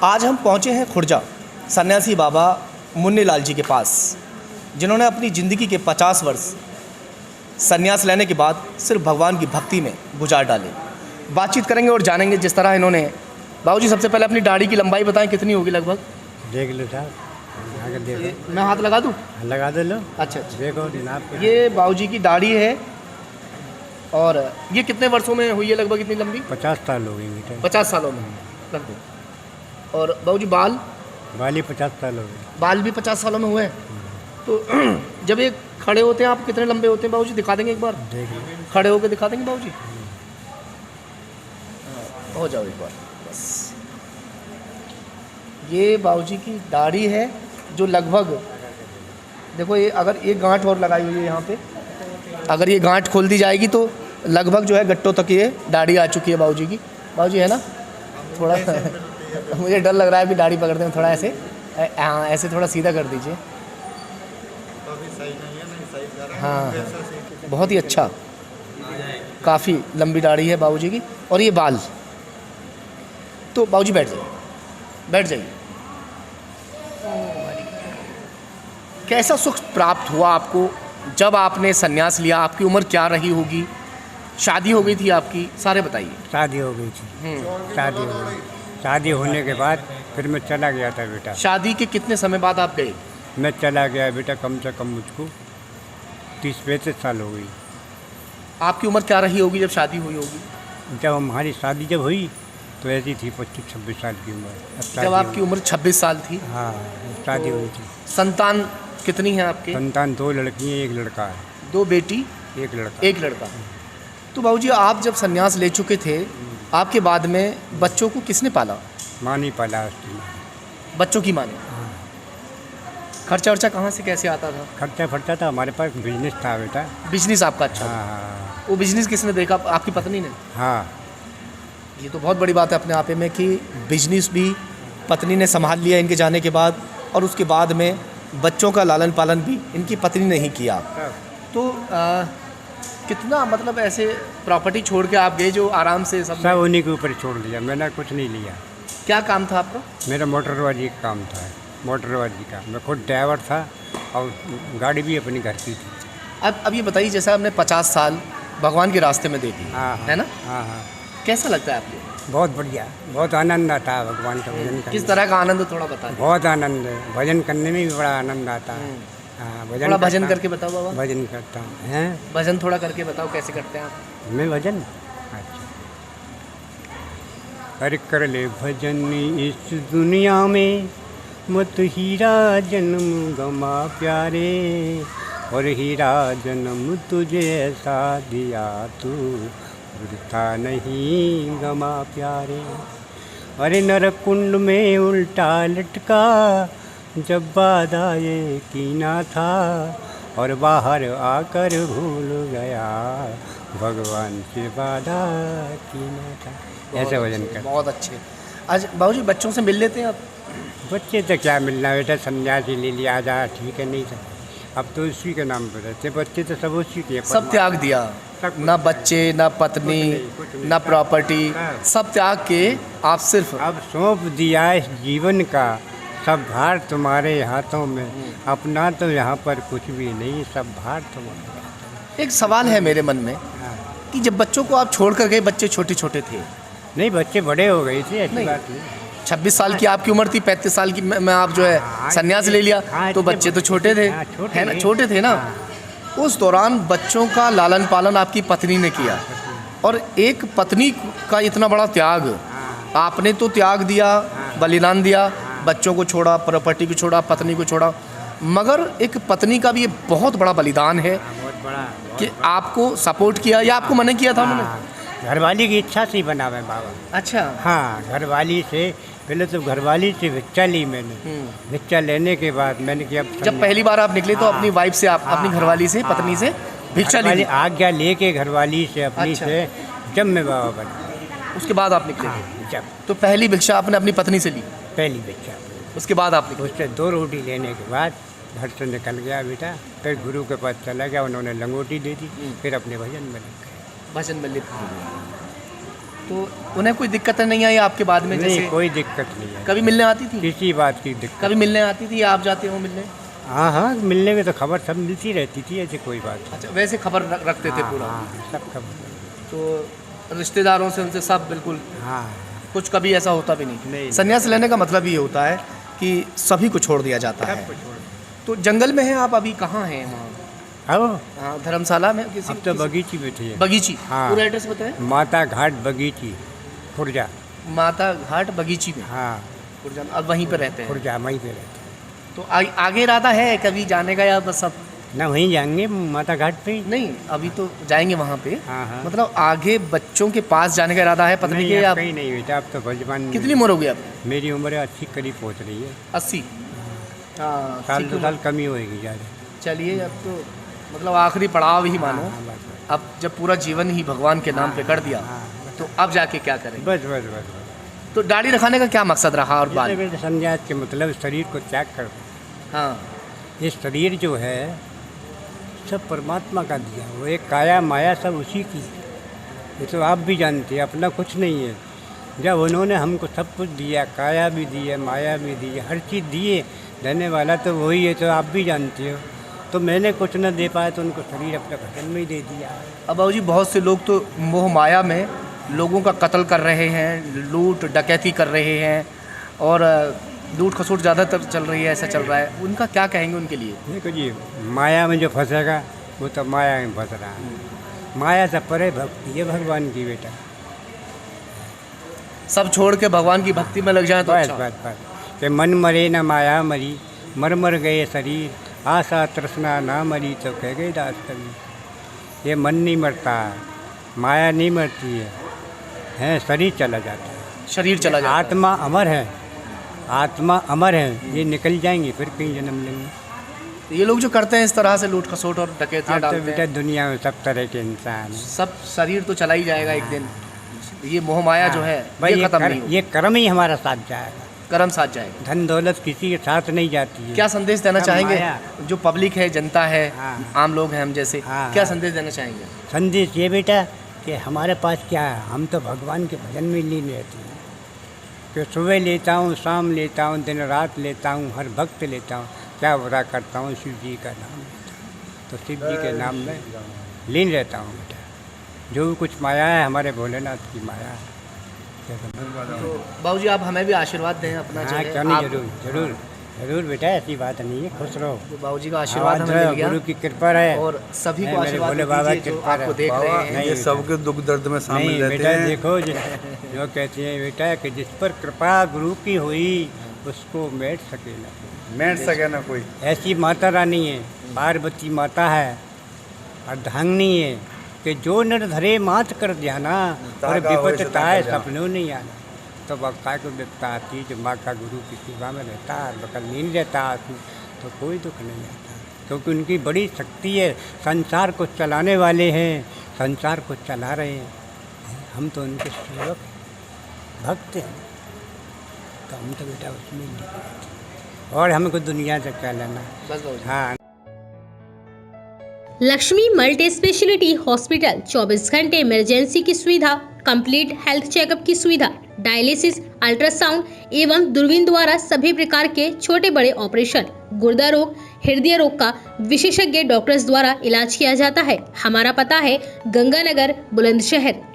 आज हम पहुँचे हैं खुर्जा सन्यासी बाबा मुन्नी लाल जी के पास, जिन्होंने अपनी ज़िंदगी के 50 वर्ष सन्यास लेने के बाद सिर्फ भगवान की भक्ति में गुजार डाले। बातचीत करेंगे और जानेंगे जिस तरह इन्होंने। बाबूजी, सबसे पहले अपनी दाढ़ी की लंबाई बताएं, कितनी होगी लगभग? देख लो साहब, आगे देखो। मैं हाथ लगा दूं? लगा दे लो। अच्छा, देखो नाप के। ये बाबूजी की दाढ़ी है। और ये कितने वर्षों में हुई है लगभग इतनी लंबी? 50 साल हो गई बेटा। 50 सालों में लगभग। और बाबूजी बाल? बाली 50 साल हो गए। बाल भी 50 सालों में हुए हैं। तो जब ये खड़े होते हैं आप कितने लंबे होते हैं बाबूजी? दिखा देंगे एक बार? देख लो। खड़े होकर दिखा देंगे बाबूजी? हो जाओ एक बार बस। ये बाबूजी की दाढ़ी है जो लगभग, देखो ये अगर ये गांठ और लगाई हुई है यहाँ पे, अगर ये गांठ खोल दी जाएगी तो लगभग जो है गट्टों तक ये दाढ़ी आ चुकी है बाबूजी की। बाबूजी है ना, थोड़ा मुझे डर लग रहा है अभी दाढ़ी पकड़ते हैं, थोड़ा ऐसे, हाँ ऐसे थोड़ा सीधा कर दीजिए। हाँ, बहुत ही अच्छा, काफ़ी लंबी दाढ़ी है बाबूजी की। और ये बाल, तो बाबूजी बैठ जाइए, बैठ जाइए। कैसा सुख प्राप्त हुआ आपको जब आपने संन्यास लिया? आपकी उम्र क्या रही होगी? शादी हो गई थी आपकी? सारे बताइए। शादी हो गई थी। शादी हो गई। शादी होने के बाद फिर मैं चला गया था बेटा। शादी के कितने समय बाद आप गए? मैं चला गया बेटा, कम से कम मुझको 30-35 साल हो गई। आपकी उम्र क्या रही होगी जब शादी हुई होगी? जब हमारी शादी जब हुई तो ऐसी थी 25-26 साल की उम्र। जब आपकी उम्र 26 साल थी? हाँ, शादी हुई थी। संतान कितनी है आपके? संतान 2 लड़की हैं, 1 लड़का है। 2 बेटी 1 लड़का। 1 लड़का। तो बाबूजी आप जब संन्यास ले चुके थे, आपके बाद में बच्चों को किसने पाला? माँ नहीं पाला उसकी। बच्चों की माँ ने। खर्चा वर्चा कहाँ से कैसे आता था? खर्चा फर्चा था, हमारे पास बिजनेस था बेटा। बिजनेस आपका अच्छा था? हाँ वो बिजनेस किसने देखा? आपकी पत्नी ने? हाँ। ये तो बहुत बड़ी बात है अपने आप में कि बिजनेस भी पत्नी ने संभाल लिया इनके जाने के बाद, और उसके बाद में बच्चों का लालन पालन भी इनकी पत्नी ने ही किया। तो कितना मतलब ऐसे प्रॉपर्टी छोड़ के आप गए जो आराम से सब उन्हीं के ऊपर छोड़ दिया, मैंने कुछ नहीं लिया। क्या काम था आपका? मेरा मोटरबाजी का काम था, मोटरबाजी का। मैं खुद ड्राइवर था और गाड़ी भी अपनी घर की थी। अब ये बताइए, जैसा आपने 50 साल भगवान के रास्ते में दे दी, है ना? हाँ हाँ। कैसा लगता है आपको? बहुत बढ़िया, बहुत आनंद आता है भगवान का भजन करने। किस तरह का आनंद, थोड़ा बताइए। बहुत आनंद है, भजन करने में भी बड़ा आनंद आता है। हाँ, थोड़ा भजन करके बताओ बाबा। भजन करता हूँ। हैं? भजन थोड़ा करके बताओ, कैसे करते हैं आप? मैं भजन? अच्छा। अरे कर ले भजन इस दुनिया में, मत हीरा जन्म गमा प्यारे, और हीरा जन्म तुझे ऐसा दिया तू वृथा नहीं गमा प्यारे। अरे नरक कुंड में उल्टा लटका जब बाधा ये कीना था, और बाहर आकर भूल गया भगवान से बाधा कीना था। ऐसे वजन कर। बहुत अच्छे। आज बाबूजी बच्चों से मिल लेते हैं आप? बच्चे तो क्या मिलना बेटा, सन्यासी ले लिया जा, ठीक है नहीं था। अब तो उसी के नाम पर रहते बच्चे, तो सब उसी के। सब त्याग दिया, ना बच्चे, ना पत्नी, ना प्रॉपर्टी, सब त्याग के आप सिर्फ अब सौंप दिया इस जीवन का सब भार तुम्हारे हाथों में। अपना तो यहाँ पर कुछ भी नहीं, सब भार तुम्हारे। एक सवाल है मेरे मन में कि जब बच्चों को आप छोड़ कर गए, बच्चे छोटे छोटे थे? नहीं, बच्चे बड़े हो गए थे, ऐसी बात नहीं। 26 साल की आपकी उम्र थी, 35 साल की मैं आप जो है संन्यास ले लिया, तो बच्चे तो छोटे थे, है ना? छोटे थे ना? उस दौरान बच्चों का लालन पालन आपकी पत्नी ने किया, और एक पत्नी का इतना बड़ा त्याग, आपने तो त्याग दिया, बलिदान दिया, बच्चों को छोड़ा, प्रॉपर्टी को छोड़ा, पत्नी को छोड़ा, मगर एक पत्नी का भी ये बहुत बड़ा बलिदान है कि आपको सपोर्ट किया, या आपको मना किया था उन्होंने? घरवाली की इच्छा से ही बना मैं बाबा। अच्छा। हाँ, घरवाली से पहले तो घरवाली से भिक्षा ली मैंने। भिक्षा लेने के बाद मैंने किया, जब पहली बार आप निकले तो अपनी वाइफ से, आप अपनी घरवाली से, पत्नी से भिक्षा ली? आज्ञा लेके घरवाली से अपनी से, जब मैं बाबा बना, उसके बाद आप निकले? जब तो पहली भिक्षा आपने अपनी पत्नी से ली? पहली भिक्षा। उसके बाद आप निकले? उससे 2 रोटी लेने के बाद घर से निकल गया बेटा, फिर गुरु के पास चला गया, उन्होंने लंगोटी दे दी, फिर अपने भजन में लग गए। भजन में लिप। तो उन्हें कोई दिक्कत नहीं आई आपके बाद में? नहीं, जैसे कोई दिक्कत नहीं है, कभी मिलने आती थी? किसी बात की दिक्कत। कभी मिलने आती थी, आप जाते हो मिलने? हाँ हाँ, मिलने में तो खबर सब मिलती रहती थी, ऐसे कोई बात नहीं। अच्छा, वैसे खबर रखते थे हाँ, पूरा? हाँ, सब खबर। तो रिश्तेदारों से उनसे सब बिल्कुल? हाँ, कुछ कभी ऐसा होता भी नहीं? नहीं। संन्यास लेने का मतलब ये होता है कि सभी को छोड़ दिया जाता है। सब कुछ छोड़। तो जंगल में हैं आप, अभी कहाँ हैं वहाँ? अब हाँ, धर्मशाला में किसी? अब तो बगीची में थी। बगीची? हाँ। पूरा एड्रेस बताएं। माता घाट बगीची, खुर्जा। माता घाट बगीची में? हाँ, खुर्जा में। अब वहीं पे रहते हैं? खुर्जा वहीं पे रहते। तो आगे इरादा है कभी जाने का, या बस अब? ना वहीं जाएंगे माता घाट पे ही। नहीं, अभी तो जाएंगे वहाँ पे। हाँ हाँ, मतलब आगे बच्चों के पास जाने का इरादा है पत्नी नहीं, के? अब या कहीं नहीं बेटा, अब तो भजमान। कितनी उम्र हो गई अब? मेरी उम्र 80 करीब पहुँच रही है। 80? हाँ, साल 80 दो की साल उम्र। कमी होएगी ज़्यादा। चलिए, अब तो मतलब आखिरी पड़ाव ही मानो। हाँ, बस अब जब पूरा जीवन ही भगवान के नाम पे कर दिया, हाँ, तो अब जाके क्या करें? बस बस बस बस। तो दाढ़ी रखाने का क्या मकसद रहा और बाल? जैसे संन्यास के मतलब शरीर को त्याग कर। हाँ, ये शरीर जो है सब परमात्मा का दिया, वो एक काया माया सब उसी की है। ये तो आप भी जानते हैं, अपना कुछ नहीं है। जब उन्होंने हमको सब कुछ दिया, काया भी दी है, माया भी दी है, हर चीज़ दिए, देने वाला तो वही है, तो आप भी जानते हो। तो मैंने कुछ न दे पाया तो उनको शरीर अपने भजन में ही दे दिया। अब बाबू जी, बहुत से लोग तो मोह माया में लोगों का कत्ल कर रहे हैं, लूट डकैती कर रहे हैं, और लूट खसोट ज़्यादातर चल रही है, ऐसा चल रहा है। उनका क्या कहेंगे उनके लिए? देखो जी, माया में जो फंसेगा वो तो माया में फंस रहा है। माया से परे भक्ति है भगवान की बेटा। सब छोड़ के भगवान की भक्ति में लग जाए तो बस अच्छा। बस बस कि मन मरे न माया मरी, मर मर गए शरीर, आशा तृष्णा ना मरी तो कह गए दास कभी। ये मन नहीं मरता, माया नहीं मरती है, शरीर चला जाता है। शरीर चला जाता है। आत्मा अमर है, आत्मा अमर है, ये निकल जाएंगे फिर कहीं जन्म लेंगे। तो ये लोग जो करते हैं इस तरह से लूट खसोट और डकैतियाँ अब तो डालते बेटा हैं, दुनिया में सब तरह के इंसान हैं। सब शरीर तो चला ही जाएगा एक दिन। ये मोह माया जो है भाई ये खत्म नहीं होगी। ये कर्म ही हमारा साथ जाएगा, कर्म साथ जाएगा। धन दौलत किसी के साथ नहीं जाती है। क्या संदेश देना कर्म चाहेंगे माया। जो पब्लिक है, जनता है, हाँ। आम लोग हैं हम जैसे, हाँ, क्या हाँ। संदेश देना चाहेंगे? संदेश ये बेटा कि हमारे पास क्या है, हम तो भगवान के भजन में लीन रहते हैं। कि सुबह लेता हूँ, शाम लेता हूँ, दिन रात लेता हूँ, हर भक्त लेता हूँ, क्या बुरा करता हूँ, शिव जी का नाम लेता हूँ। तो शिव जी के नाम में लीन रहता हूँ बेटा। जो भी कुछ माया है हमारे भोलेनाथ की माया है। तो बाबू जी, आप हमें भी आशीर्वाद दें अपना। जो हाँ, है, क्यों नहीं, आप- जरूर जरूर जरूर बेटा, ऐसी बात नहीं है, खुश रहो। तो बाबू जी का आशीर्वाद हमें आवाज मिल गया, गुरु की कृपा है। और सभी को मेरे आशीर्वाद भोले बाबा दीजिए जो कृपा आपको है। देख रहे बाबा, हैं। ये सबके दुख दर्द में शामिल नहीं रहते बेटा, हैं। देखो जो कहते हैं बेटा कि जिस पर कृपा गुरु की हुई उसको मेट सकेला। बैठ सके ना कोई। ऐसी माता रानी है, पार्वती माता है, अर्धांगिनी है कि जो नर धरे मात कर ध्याना और ताका होए विपत सदा ताए कर जाना। सपनों नहीं आना। तो वक्ता को विपता आती है, जो माँ का गुरु की सेवा में रहता है, बकल नींद रहता है आदमी, तो कोई दुख नहीं आता, क्योंकि उनकी बड़ी शक्ति है। संसार को चलाने वाले हैं, संसार को चला रहे हैं। हम तो उनके सेवक हैं, भक्त हैं, तो हम तो बेटा उसमें ही लगे रहते हैं। और हमको दुनिया से क्या लेना। बस बाबू जी। हाँ, लक्ष्मी मल्टी स्पेशलिटी हॉस्पिटल 24 घंटे इमरजेंसी की सुविधा, कंप्लीट हेल्थ चेकअप की सुविधा, डायलिसिस, अल्ट्रासाउंड एवं दूरबीन द्वारा सभी प्रकार के छोटे बड़े ऑपरेशन, गुर्दा रोग, हृदय रोग का विशेषज्ञ डॉक्टर्स द्वारा इलाज किया जाता है। हमारा पता है गंगानगर, बुलंदशहर।